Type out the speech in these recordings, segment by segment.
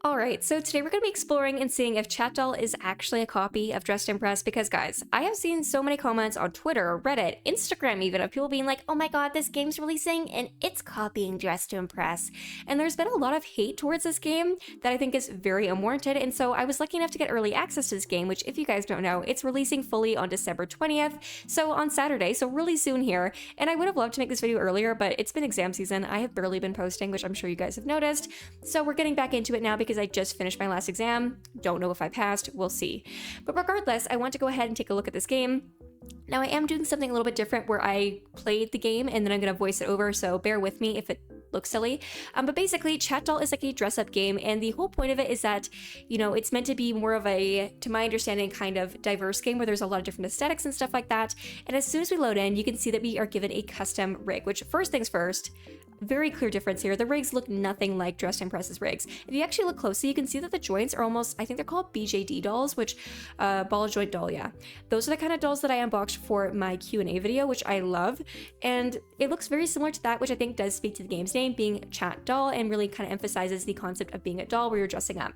Alright, so today we're going to be exploring and seeing if ChatDoll is actually a copy of Dress to Impress because, guys, I have seen so many comments on Twitter, Reddit, Instagram even, of people being like, oh my god, this game's releasing and it's copying Dress to Impress. And there's been a lot of hate towards this game that I think is very unwarranted, and so I was lucky enough to get early access to this game, which, if you guys don't know, it's releasing fully on December 20th, so on Saturday, so really soon here. And I would have loved to make this video earlier, but it's been exam season. I have barely been posting, which I'm sure you guys have noticed, so we're getting back into it now because I just finished my last exam. Don't know if I passed, we'll see. But regardless, I want to go ahead and take a look at this game. Now I am doing something a little bit different where I played the game and then I'm going to voice it over, so bear with me if it looks silly. But basically, ChatDoll is like a dress-up game, and the whole point of it is that, you know, it's meant to be more of a, to my understanding, kind of diverse game where there's a lot of different aesthetics and stuff like that. And as soon as we load in, you can see that we are given a custom rig, which, first things first, very clear difference here. The rigs look nothing like Dress to Impress's rigs. If you actually look closely, you can see that the joints are almost, I think they're called BJD dolls, which, ball joint doll, yeah. Those are the kind of dolls that I unboxed for my Q&A video, which I love. And it looks very similar to that, which I think does speak to the game's name, being ChatDoll, and really kind of emphasizes the concept of being a doll where you're dressing up.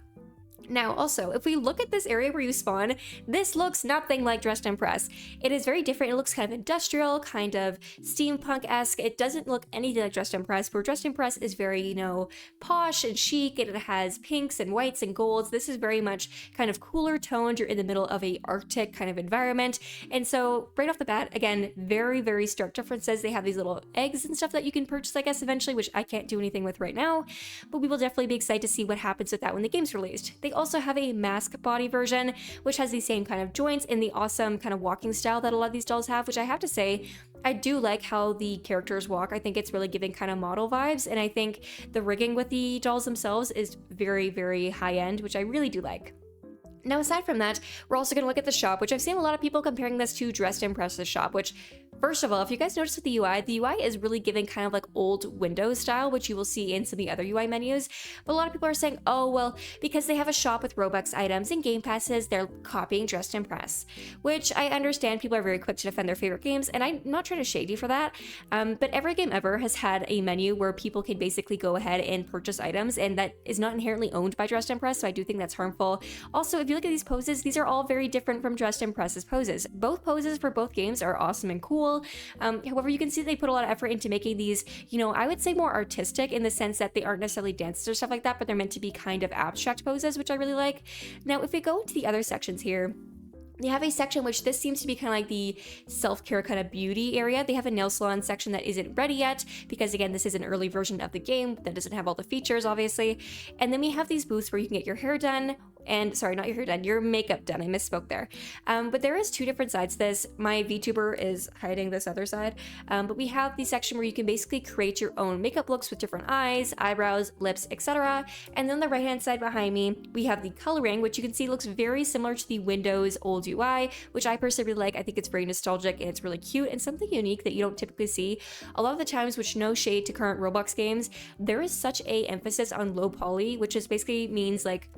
Now, also, if we look at this area where you spawn, this looks nothing like Dress to Impress. It is very different. It looks kind of industrial, kind of steampunk-esque. It doesn't look anything like Dress to Impress, where Dress to Impress is very, you know, posh and chic, and it has pinks and whites and golds. This is very much kind of cooler toned. You're in the middle of a Arctic kind of environment. And so, right off the bat, again, very, very stark differences. They have these little eggs and stuff that you can purchase, I guess, eventually, which I can't do anything with right now, but we will definitely be excited to see what happens with that when the game's released. They also have a mask body version, which has the same kind of joints and the awesome kind of walking style that a lot of these dolls have, which I have to say, I do like how the characters walk. I think it's really giving kind of model vibes, and I think the rigging with the dolls themselves is very, very high end, which I really do like. Now, aside from that, we're also going to look at the shop, which I've seen a lot of people comparing this to Dress to Impress's shop, which, first of all, if you guys notice with the UI is really giving kind of like old Windows style, which you will see in some of the other UI menus. But a lot of people are saying, oh, well, because they have a shop with Robux items and game passes, they're copying Dress to Impress, which I understand people are very quick to defend their favorite games, and I'm not trying to shade you for that. But every game ever has had a menu where people can basically go ahead and purchase items, and that is not inherently owned by Dress to Impress, so I do think that's harmful. Also, if you look at these poses, these are all very different from Dress to Impress's poses. Both poses for both games are awesome and cool. However, you can see they put a lot of effort into making these, you know, I would say more artistic in the sense that they aren't necessarily dances or stuff like that, but they're meant to be kind of abstract poses, which I really like. Now, if we go into the other sections here, they have a section which this seems to be kind of like the self-care kind of beauty area. They have a nail salon section that isn't ready yet because, again, this is an early version of the game that doesn't have all the features, obviously. And then we have these booths where you can get your hair done, and sorry, not your hair done, your makeup done. I misspoke there. But there is two different sides to this. My VTuber is hiding this other side. But we have the section where you can basically create your own makeup looks with different eyes, eyebrows, lips, etc. And then the right-hand side behind me, we have the coloring, which you can see looks very similar to the Windows old UI, which I personally really like. I think it's very nostalgic and it's really cute and something unique that you don't typically see. A lot of the times, which no shade to current Roblox games, there is such a emphasis on low poly, which is basically means like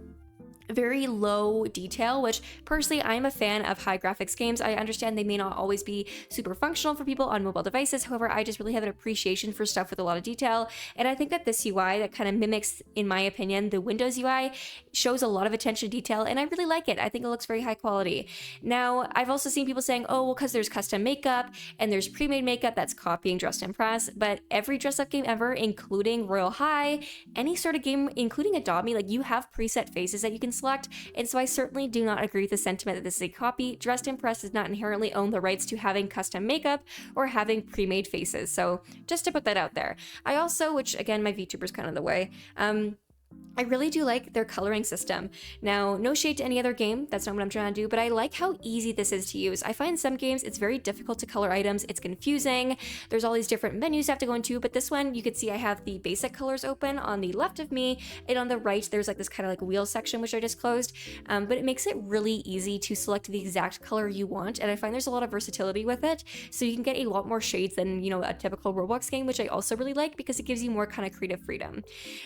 very low detail, which personally I'm a fan of high graphics games. I understand they may not always be super functional for people on mobile devices. However, I just really have an appreciation for stuff with a lot of detail. And I think that this UI that kind of mimics, in my opinion, the Windows UI shows a lot of attention to detail, and I really like it. I think it looks very high quality. Now, I've also seen people saying, oh, well, because there's custom makeup and there's pre-made makeup that's copying Dress to Impress, but every dress-up game ever, including Royal High, any sort of game, including Adopt Me, like you have preset faces that you can select, and so I certainly do not agree with the sentiment that this is a copy. Dress to Impress does not inherently own the rights to having custom makeup or having pre-made faces, so just to put that out there. I also, which again, my VTuber's kind of in the way, I really do like their coloring system. Now, no shade to any other game, that's not what I'm trying to do, but I like how easy this is to use. I find some games it's very difficult to color items, it's confusing, there's all these different menus you have to go into, but this one, you can see I have the basic colors open on the left of me, and on the right, there's like this kind of like wheel section, which I just closed, but it makes it really easy to select the exact color you want, and I find there's a lot of versatility with it, so you can get a lot more shades than, you know, a typical Roblox game, which I also really like because it gives you more kind of creative freedom.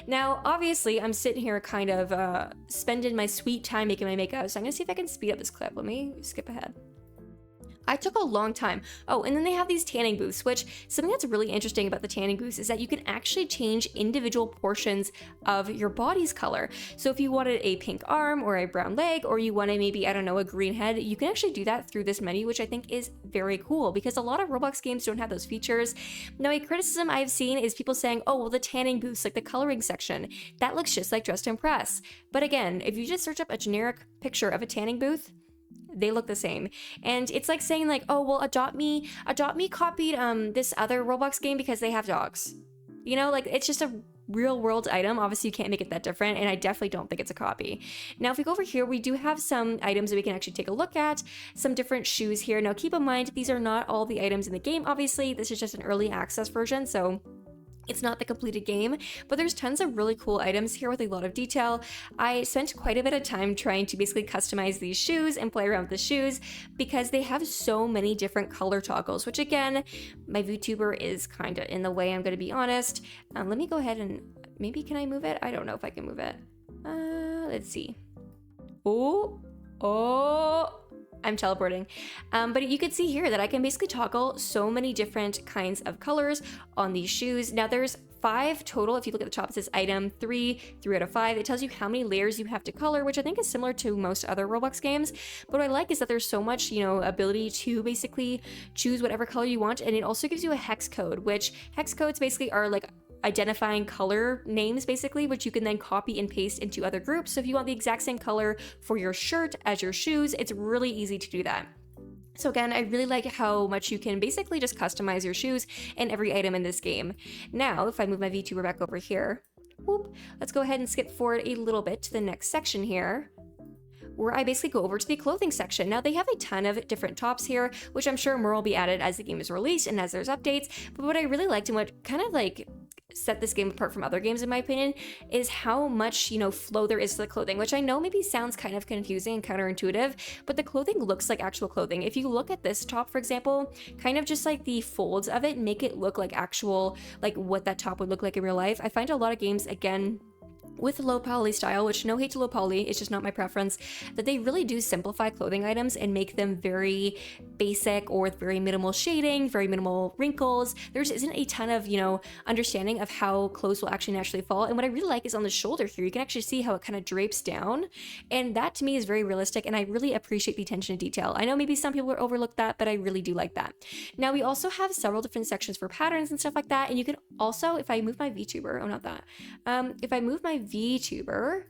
Now, obviously, I'm sitting here kind of spending my sweet time making my makeup, so I'm gonna see if I can speed up this clip. Let me skip ahead. I took a long time. Oh, and then they have these tanning booths, which something that's really interesting about the tanning booths is that you can actually change individual portions of your body's color. So if you wanted a pink arm or a brown leg, or you wanted maybe, I don't know, a green head, you can actually do that through this menu, which I think is very cool because a lot of Roblox games don't have those features. Now, a criticism I've seen is people saying, oh, well, the tanning booths, like the coloring section, that looks just like Dressed to Impress. But again, if you just search up a generic picture of a tanning booth, they look the same. And it's like saying like, oh, well, Adopt Me copied this other Roblox game because they have dogs. You know, like it's just a real world item. Obviously you can't make it that different, and I definitely don't think it's a copy. Now if we go over here, we do have some items that we can actually take a look at, some different shoes here. Now keep in mind, these are not all the items in the game. Obviously this is just an early access version, so it's not the completed game, but there's tons of really cool items here with a lot of detail. I spent quite a bit of time trying to basically customize these shoes and play around with the shoes because they have so many different color toggles, which again, my VTuber is kind of in the way, I'm going to be honest. Let me go ahead and maybe, can I move it? I don't know if I can move it. Let's see. Oh, I'm teleporting. But you can see here that I can basically toggle so many different kinds of colors on these shoes. Now there's 5 total. If you look at the top, it says item 3 out of 5. It tells you how many layers you have to color, which I think is similar to most other Roblox games. But what I like is that there's so much, you know, ability to basically choose whatever color you want. And it also gives you a hex code, which hex codes basically are like identifying color names basically, which you can then copy and paste into other groups. So if you want the exact same color for your shirt as your shoes, it's really easy to do that. So again, I really like how much you can basically just customize your shoes and every item in this game. Now, if I move my VTuber back over here, whoop, let's go ahead and skip forward a little bit to the next section here, where I basically go over to the clothing section. Now they have a ton of different tops here, which I'm sure more will be added as the game is released and as there's updates. But what I really liked and what kind of like set this game apart from other games in my opinion is how much, you know, flow there is to the clothing, which I know maybe sounds kind of confusing and counterintuitive, but the clothing looks like actual clothing. If you look at this top, for example, kind of just like the folds of it make it look like actual, like what that top would look like in real life. I find a lot of games, again, with low poly style, which no hate to low poly, it's just not my preference, that they really do simplify clothing items and make them very basic or with very minimal shading, very minimal wrinkles. There isn't a ton of, you know, understanding of how clothes will actually naturally fall. And what I really like is on the shoulder here, you can actually see how it kind of drapes down. And that to me is very realistic, and I really appreciate the attention to detail. I know maybe some people would overlook that, but I really do like that. Now we also have several different sections for patterns and stuff like that. And you can also, if I move my VTuber, oh, not that. If I move my VTuber,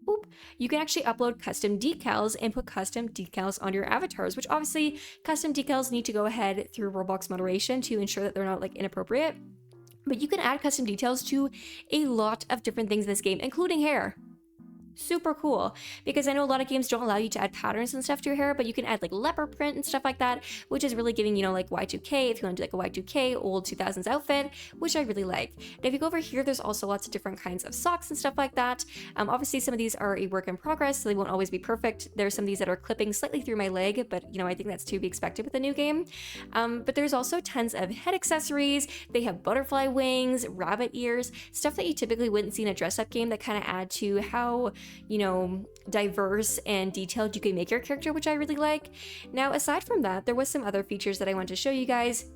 boop, you can actually upload custom decals and put custom decals on your avatars, which obviously custom decals need to go ahead through Roblox moderation to ensure that they're not like inappropriate. But you can add custom details to a lot of different things in this game, including hair. Super cool, because I know a lot of games don't allow you to add patterns and stuff to your hair, but you can add like leopard print and stuff like that, which is really giving, you know, like Y2K, if you want to do like a Y2K old 2000s outfit, which I really like. Now if you go over here, there's also lots of different kinds of socks and stuff like that. Obviously some of these are a work in progress, so they won't always be perfect. There's some of these that are clipping slightly through my leg, but you know, I think that's to be expected with a new game. But there's also tons of head accessories. They have butterfly wings, rabbit ears, stuff that you typically wouldn't see in a dress-up game that kind of add to how, you know, diverse and detailed you can make your character, which I really like. Now, aside from that, there was some other features that I wanted to show you guys,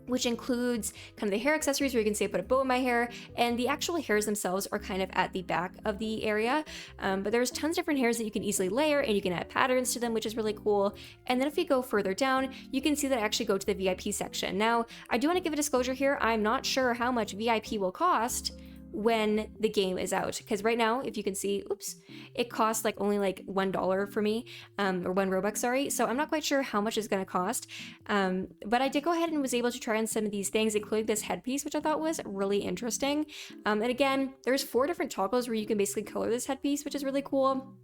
which includes kind of the hair accessories where you can say put a bow in my hair, and the actual hairs themselves are kind of at the back of the area. But there's tons of different hairs that you can easily layer, and you can add patterns to them, which is really cool. And then if you go further down, you can see that I actually go to the VIP section. Now, I do want to give a disclosure here. I'm not sure how much VIP will cost when the game is out, because right now, if you can see, oops, it costs like only like $1 for me, or 1 Robux, sorry. So I'm not quite sure how much it's going to cost, but I did go ahead and was able to try on some of these things, including this headpiece, which I thought was really interesting. And again, there's 4 different toggles where you can basically color this headpiece, which is really cool.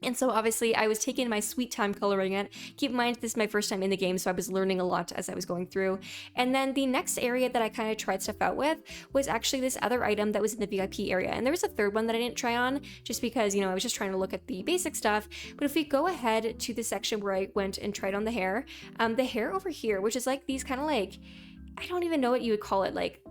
And so obviously I was taking my sweet time coloring it. Keep in mind, this is my first time in the game, so I was learning a lot as I was going through. And then the next area that I kind of tried stuff out with was actually this other item that was in the VIP area. And there was a third one that I didn't try on just because, you know, I was just trying to look at the basic stuff. But if we go ahead to the section where I went and tried on the hair over here, which is like these kind of like, I don't even know what you would call it, like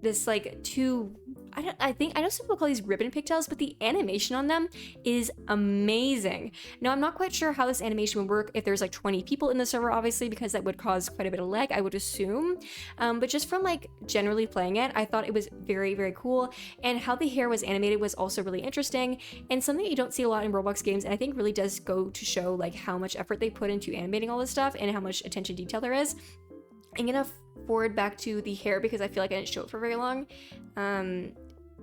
this like 2 I know some people call these ribbon pigtails, but the animation on them is amazing. Now, I'm not quite sure how this animation would work if there's like 20 people in the server, obviously, because that would cause quite a bit of lag, I would assume. But just from like generally playing it, I thought it was very, very cool. And how the hair was animated was also really interesting and something you don't see a lot in Roblox games. And I think really does go to show like how much effort they put into animating all this stuff and how much attention to detail there is. I'm gonna forward back to the hair because I feel like I didn't show it for very long.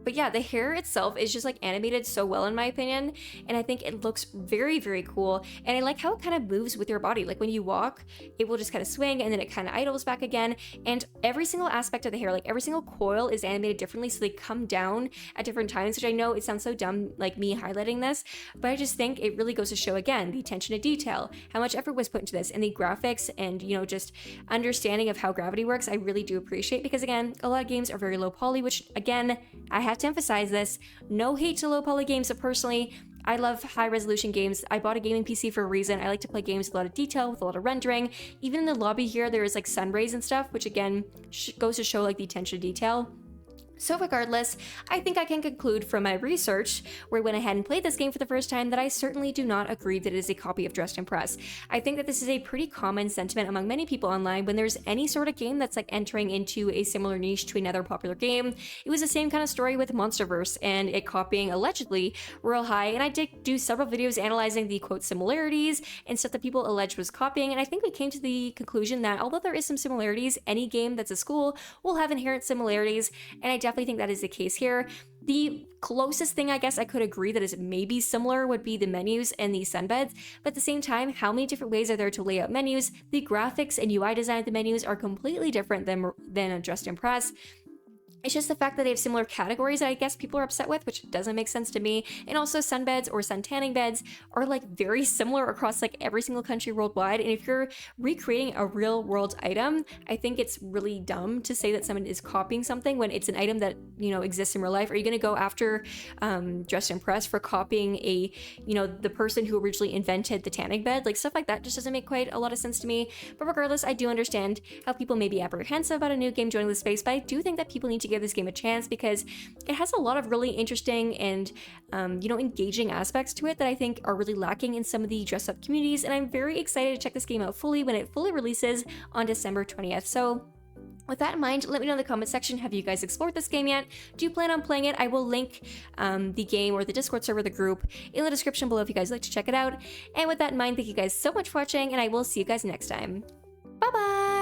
But yeah, the hair itself is just like animated so well in my opinion, and I think it looks very, very cool. And I like how it kind of moves with your body. Like when you walk, it will just kind of swing and then it kind of idles back again. And every single aspect of the hair, like every single coil is animated differently, so they come down at different times, which I know it sounds so dumb, like me highlighting this, but I just think it really goes to show again the attention to detail, how much effort was put into this, and the graphics and, you know, just understanding of how gravity works. I really do appreciate, because again, a lot of games are very low poly, which again, I have to emphasize this, no hate to low poly games, but personally, I love high resolution games. I bought a gaming PC for a reason. I like to play games with a lot of detail, with a lot of rendering. Even in the lobby here, there is like sun rays and stuff, which again goes to show like the attention to detail. So regardless, I think I can conclude from my research, where I went ahead and played this game for the first time, that I certainly do not agree that it is a copy of Dressed Impress. I think that this is a pretty common sentiment among many people online when there's any sort of game that's like entering into a similar niche to another popular game. It was the same kind of story with Monsterverse and it copying allegedly Royal High, and I did do several videos analyzing the quote similarities and stuff that people alleged was copying, and I think we came to the conclusion that although there is some similarities, any game that's a school will have inherent similarities, and I definitely think that is the case here. The closest thing I guess I could agree that is maybe similar would be the menus and the sunbeds, but at the same time, how many different ways are there to lay out menus? The graphics and UI design of the menus are completely different than a Dressed Impress. It's just the fact that they have similar categories that I guess people are upset with, which doesn't make sense to me. And also sunbeds or sun tanning beds are like very similar across like every single country worldwide. And if you're recreating a real world item, I think it's really dumb to say that someone is copying something when it's an item that, you know, exists in real life. Are you going to go after Dressed Impress for copying a, you know, the person who originally invented the tanning bed? Like stuff like that just doesn't make quite a lot of sense to me. But regardless, I do understand how people may be apprehensive about a new game joining the space, but I do think that people need to give this game a chance because it has a lot of really interesting and you know, engaging aspects to it that I think are really lacking in some of the dress up communities, and I'm very excited to check this game out fully when it fully releases on December 20th. So with that in mind, let me know in the comment section, have you guys explored this game yet? Do you plan on playing it? I will link the game or the Discord server, the group, in the description below if you guys would like to check it out. And with that in mind, thank you guys so much for watching, and I will see you guys next time. Bye bye!